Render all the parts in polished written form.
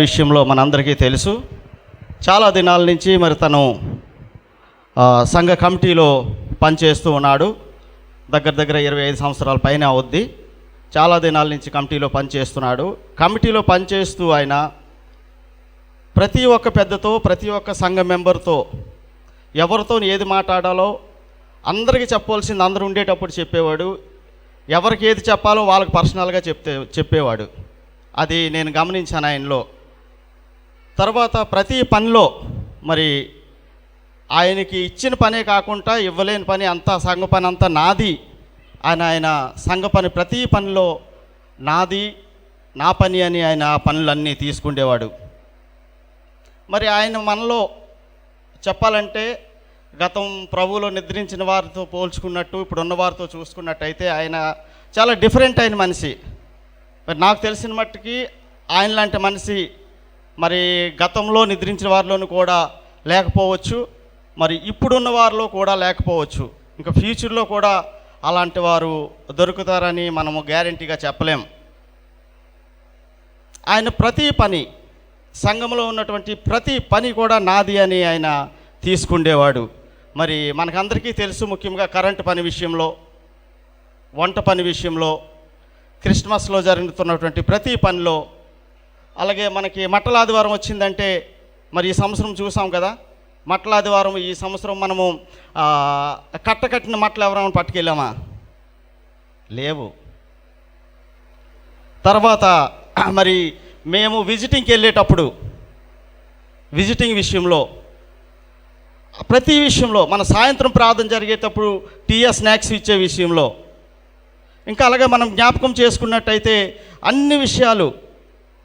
విషయంలో మనందరికీ తెలుసు. చాలా దినాల నుంచి మరి తను సంఘ కమిటీలో పనిచేస్తూ ఉన్నాడు. దగ్గర 25 సంవత్సరాల పైన అవుద్ది. చాలా దినాల నుంచి కమిటీలో పనిచేస్తున్నాడు. కమిటీలో పనిచేస్తూ ఆయన ప్రతి ఒక్క పెద్దతో, ప్రతి ఒక్క సంఘ మెంబర్తో ఎవరితో ఏది మాట్లాడాలో అందరికీ చెప్పవలసింది అందరూ ఉండేటప్పుడు చెప్పేవాడు. ఎవరికి ఏది చెప్పాలో వాళ్ళకి పర్సనల్గా చెప్పేవాడు. అది నేను గమనించాను ఆయనలో. తర్వాత ప్రతి పనిలో మరి ఆయనకి ఇచ్చిన పనే కాకుండా ఇవ్వలేని పని అంతా, సంఘ పని అంతా నాది. ఆయన సంఘ పని ప్రతి పనిలో నాది, నా పని అని ఆయన పనులన్నీ తీసుకుండేవాడు. మరి ఆయన మనలో చెప్పాలంటే గతం ప్రభువులో నిద్రించిన వారితో పోల్చుకున్నట్టు ఇప్పుడున్న వారితో చూసుకున్నట్టయితే ఆయన చాలా డిఫరెంట్ అయిన మనిషి. మరి నాకు తెలిసిన మట్టుకి ఆయన లాంటి మనిషి మరి గతంలో నిద్రించిన వారిలోనూ కూడా లేకపోవచ్చు, మరి ఇప్పుడున్న వారిలో కూడా లేకపోవచ్చు, ఇంకా ఫ్యూచర్లో కూడా అలాంటి వారు దొరుకుతారని మనము గ్యారంటీగా చెప్పలేం. ఆయన ప్రతి పని, సంఘంలో ఉన్నటువంటి ప్రతి పని కూడా నాది అని ఆయన తీసుకుండేవాడు. మరి మనకందరికీ తెలుసు, ముఖ్యంగా కరెంటు పని విషయంలో, వంట పని విషయంలో, క్రిస్మస్లో జరుగుతున్నటువంటి ప్రతి పనిలో, అలాగే మనకి మట్టల ఆదివారం వచ్చిందంటే మరి ఈ సంవత్సరం చూసాం కదా, మట్టల ఆదివారం ఈ సంవత్సరం మనము కట్టిన మట్టలు ఎవరైనా పట్టుకెళ్ళామా? లేవు. తర్వాత మరి మేము విజిటింగ్కి వెళ్ళేటప్పుడు విజిటింగ్ విషయంలో, ప్రతి విషయంలో, మన సాయంత్రం ప్రార్థన జరిగేటప్పుడు టీఎస్ స్నాక్స్ ఇచ్చే విషయంలో, ఇంకా అలాగే మనం జ్ఞాపకం చేసుకున్నట్టయితే అన్ని విషయాలు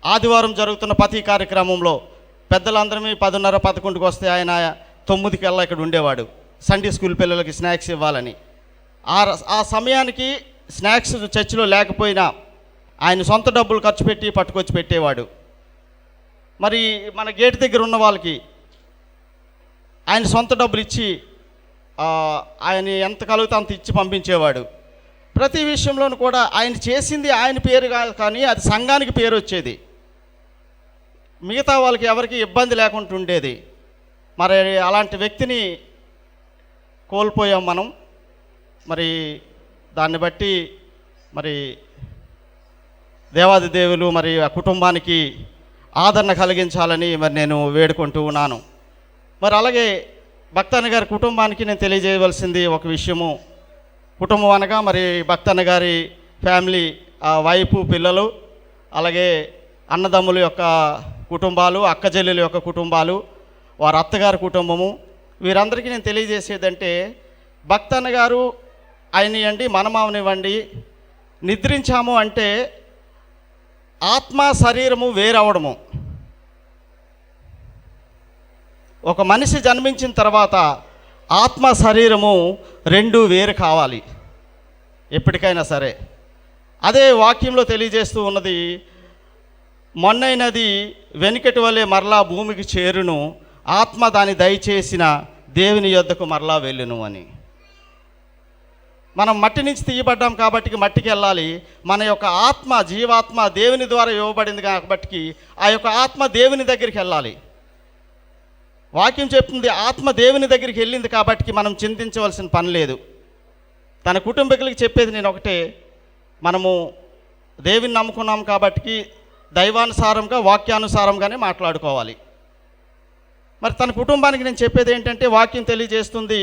ఆదివారం జరుగుతున్న ప్రతి కార్యక్రమంలో పెద్దలందరమే 10:30, 11కి వస్తే ఆయన 9కల్లా ఇక్కడ ఉండేవాడు. సండే స్కూల్ పిల్లలకి స్నాక్స్ ఇవ్వాలని. ఆ సమయానికి స్నాక్స్ చర్చిలో లేకపోయినా ఆయన సొంత డబ్బులు ఖర్చు పెట్టి పట్టుకొచ్చి పెట్టేవాడు. మరి మన గేటు దగ్గర ఉన్న వాళ్ళకి ఆయన సొంత డబ్బులు ఇచ్చి ఆయన ఎంత కలిగితే అంత ఇచ్చి పంపించేవాడు. ప్రతి విషయంలోనూ కూడా ఆయన చేసింది ఆయన పేరు కాదు, కానీ అది సంఘానికి పేరు వచ్చేది. మిగతా వాళ్ళకి ఎవరికి ఇబ్బంది లేకుండా ఉండేది. మరి అలాంటి వ్యక్తిని కోల్పోయాం మనం. మరి దాన్ని బట్టి మరి దేవాది దేవులు మరి ఆ కుటుంబానికి ఆదరణ కలిగించాలని మరి నేను వేడుకుంటూ ఉన్నాను. మరి అలాగే భక్తన్న గారి కుటుంబానికి నేను తెలియజేయవలసింది ఒక విషయము. కుటుంబం అనగా మరి భక్తన్న గారి ఫ్యామిలీ, వైపు, పిల్లలు, అలాగే అన్నదమ్ముల యొక్క కుటుంబాలు, అక్కచెల్లెల యొక్క కుటుంబాలు, వారి అత్తగారి కుటుంబము, వీరందరికీ నేను తెలియజేసేదంటే భక్తన్న గారు ఆయనివ్వండి, మనమావనివ్వండి, నిద్రించాము అంటే ఆత్మ శరీరము వేరవడము. ఒక మనిషి జన్మించిన తర్వాత ఆత్మ శరీరము రెండు వేరు కావాలి ఎప్పటికైనా సరే. అదే వాక్యంలో తెలియజేస్తూ ఉన్నది, మొన్నైనది వెనుకటి వలె మరలా భూమికి చేరును, ఆత్మ దాని దయచేసిన దేవుని యొద్దకు మరలా వెళ్ళును అని. మనం మట్టి నుంచి తీయబడ్డాం కాబట్టి మట్టికి వెళ్ళాలి. మన యొక్క ఆత్మ, జీవాత్మ దేవుని ద్వారా ఇవ్వబడింది కాబట్టి ఆ యొక్క ఆత్మ దేవుని దగ్గరికి వెళ్ళాలి. వాక్యం చెప్తుంది, ఆత్మ దేవుని దగ్గరికి వెళ్ళింది కాబట్టి మనం చింతించవలసిన పని లేదు. తన కుటుంబీకులకి చెప్పేది నేను ఒకటే, మనము దేవుని నమ్ముకున్నాం కాబట్టి దైవానుసారంగా, వాక్యానుసారంగానే మాట్లాడుకోవాలి. మరి తన కుటుంబానికి నేను చెప్పేది ఏంటంటే, వాక్యం తెలియజేస్తుంది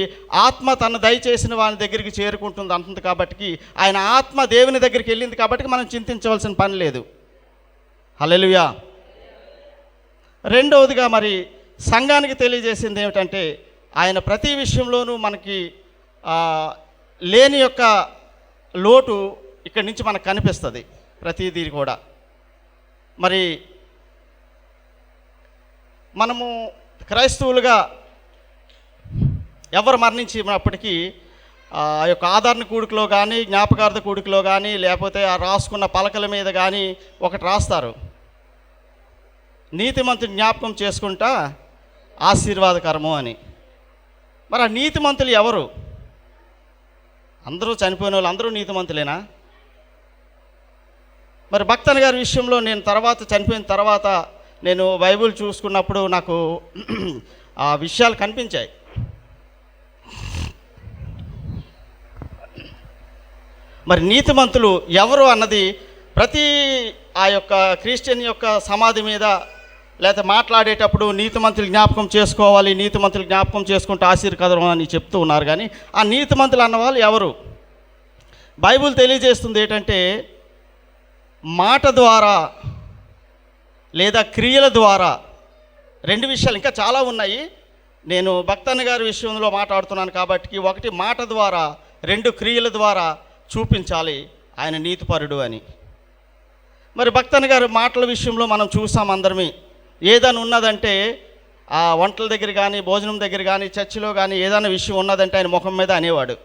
ఆత్మ తను దయచేసిన వాని దగ్గరికి చేరుకుంటుంది అంటుంది కాబట్టి ఆయన ఆత్మ దేవుని దగ్గరికి వెళ్ళింది కాబట్టి మనం చింతించవలసిన పని లేదు. హల్లెలూయా. రెండవదిగా మరి సంఘానికి తెలియజేసింది ఏమిటంటే, ఆయన ప్రతి విషయంలోనూ మనకి లేని యొక్క లోటు ఇక్కడి నుంచి మనకు కనిపిస్తుంది ప్రతిదీ కూడా. మరి మనము క్రైస్తవులుగా ఎవరు మరణించినప్పటికీ ఆ యొక్క ఆదరణ కూడికలో కానీ, జ్ఞాపకార్థ కూడికలో కానీ, లేకపోతే ఆ రాసుకున్న పలకల మీద కానీ ఒకటి రాస్తారు, నీతిమంతుని జ్ఞాపకం చేసుకుంటా ఆశీర్వాదకరము అని. మరి ఆ నీతిమంతులు ఎవరు? అందరూ చనిపోయిన వాళ్ళు అందరూ నీతిమంతులేనా? మరి భక్తన్న గారి విషయంలో నేను తర్వాత చనిపోయిన తర్వాత నేను బైబిల్ చూసుకున్నప్పుడు నాకు ఆ విషయాలు కనిపించాయి. మరి నీతిమంతులు ఎవరు అన్నది ప్రతి ఆ యొక్క క్రిస్టియన్ యొక్క సమాధి మీద లేకపోతే మాట్లాడేటప్పుడు నీతిమంతులు జ్ఞాపకం చేసుకోవాలి, నీతిమంతులు జ్ఞాపకం చేసుకుంటూ ఆశీర్వాదం అని చెప్తూ ఉన్నారు. కానీ ఆ నీతిమంతులు అన్నవాళ్ళు ఎవరు? బైబిల్ తెలియజేస్తుంది ఏంటంటే, మాట ద్వారా లేదా క్రియల ద్వారా, రెండు విషయాలు, ఇంకా చాలా ఉన్నాయి. నేను భక్తన్న గారి విషయంలో మాట్లాడుతున్నాను కాబట్టి, ఒకటి మాట ద్వారా, రెండు క్రియల ద్వారా చూపించాలి ఆయన నీతిపరుడు అని. మరి భక్తన్న గారి మాటల విషయంలో మనం చూసాం అందరమే. ఏదైనా ఉన్నదంటే ఆ వంటల దగ్గర కానీ, భోజనం దగ్గర కానీ, చర్చిలో కానీ ఏదైనా విషయం ఉన్నదంటే ఆయన ముఖం మీద అనేవాడు.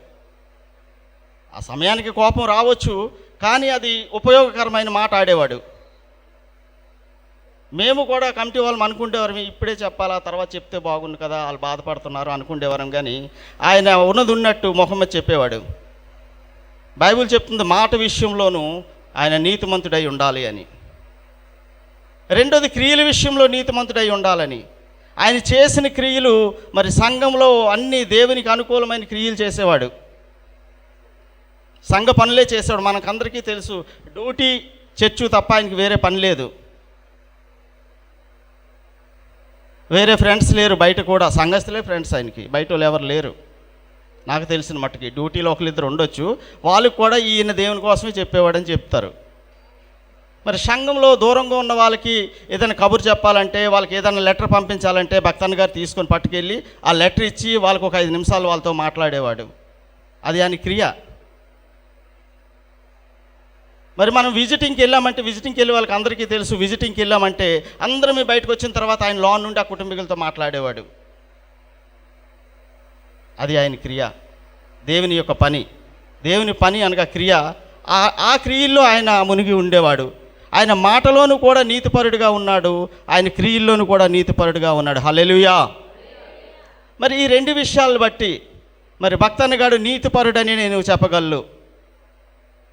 ఆ సమయానికి కోపం రావచ్చు, కానీ అది ఉపయోగకరమైన మాట ఆడేవాడు. మేము కూడా కమిటీ వాళ్ళం అనుకుంటేవారు, ఇప్పుడే చెప్పాలా, తర్వాత చెప్తే బాగుండు కదా, వాళ్ళు బాధపడుతున్నారు అనుకుంటేవారం. కానీ ఆయన ఉన్నది ఉన్నట్టు ముఖం మీద చెప్పేవాడు. బైబిల్ చెప్తుంది మాట విషయంలోనూ ఆయన నీతిమంతుడై ఉండాలి అని. రెండోది క్రియల విషయంలో నీతిమంతుడై ఉండాలని. ఆయన చేసిన క్రియలు మరి సంఘంలో అన్ని దేవునికి అనుకూలమైన క్రియలు చేసేవాడు, సంఘ పనులే చేసేవాడు. మనకందరికీ తెలుసు, డ్యూటీ చర్చు తప్ప ఆయనకి వేరే పని లేదు, వేరే ఫ్రెండ్స్ లేరు. బయట కూడా సంఘస్థులే ఫ్రెండ్స్ ఆయనకి, బయట వాళ్ళు ఎవరు లేరు నాకు తెలిసిన మట్టుకి. డ్యూటీలో ఒకరిద్దరు ఉండొచ్చు, వాళ్ళకి కూడా ఈయన దేవుని కోసమే చెప్పేవాడని చెప్తారు. మరి సంఘంలో దూరంగా ఉన్న వాళ్ళకి ఏదైనా కబురు చెప్పాలంటే, వాళ్ళకి ఏదైనా లెటర్ పంపించాలంటే భక్తన్న గారు తీసుకొని పట్టుకెళ్ళి ఆ లెటర్ ఇచ్చి వాళ్ళకు ఒక 5 నిమిషాలు వాళ్ళతో మాట్లాడేవాడు. అది ఆయన క్రియ. మరి మనం విజిటింగ్కి వెళ్ళామంటే, విజిటింగ్కి వెళ్ళే వాళ్ళకి అందరికీ తెలుసు, విజిటింగ్కి వెళ్ళామంటే అందరం బయటకు వచ్చిన తర్వాత ఆయన లోన్ నుండి ఆ కుటుంబీకులతో మాట్లాడేవాడు. అది ఆయన క్రియ, దేవుని యొక్క పని. దేవుని పని అనగా క్రియ. ఆ క్రియల్లో ఆయన మునిగి ఉండేవాడు. ఆయన మాటలోనూ కూడా నీతిపరుడుగా ఉన్నాడు, ఆయన క్రియల్లోనూ కూడా నీతిపరుడుగా ఉన్నాడు. హల్లెలూయా. మరి ఈ రెండు విషయాలను బట్టి మరి భక్తన్న గారు నీతిపరుడని నేను చెప్పగలను.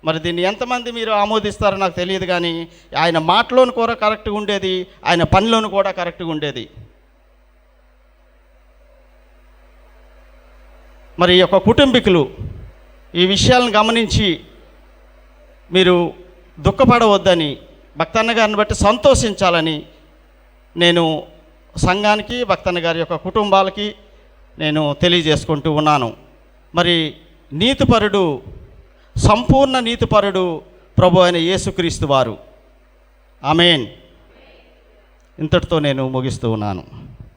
మరి దీన్ని ఎంతమంది మీరు ఆమోదిస్తారో నాకు తెలియదు, కానీ ఆయన మాటలోను కూడా కరెక్ట్గా ఉండేది, ఆయన పనిలోను కూడా కరెక్ట్గా ఉండేది. మరి ఈ యొక్క కుటుంబీకులు ఈ విషయాలను గమనించి మీరు దుఃఖపడవద్దని, భక్తన్న గారిని బట్టి సంతోషించాలని నేను సంఘానికి, భక్తన్న గారి యొక్క కుటుంబాలకి నేను తెలియజేసుకుంటూ ఉన్నాను. మరి నీతిపరుడు, సంపూర్ణ నీతిపరుడు ప్రభు అయిన యేసుక్రీస్తు వారు. ఆమేన్. ఇంతటితో నేను ముగిస్తూ ఉన్నాను.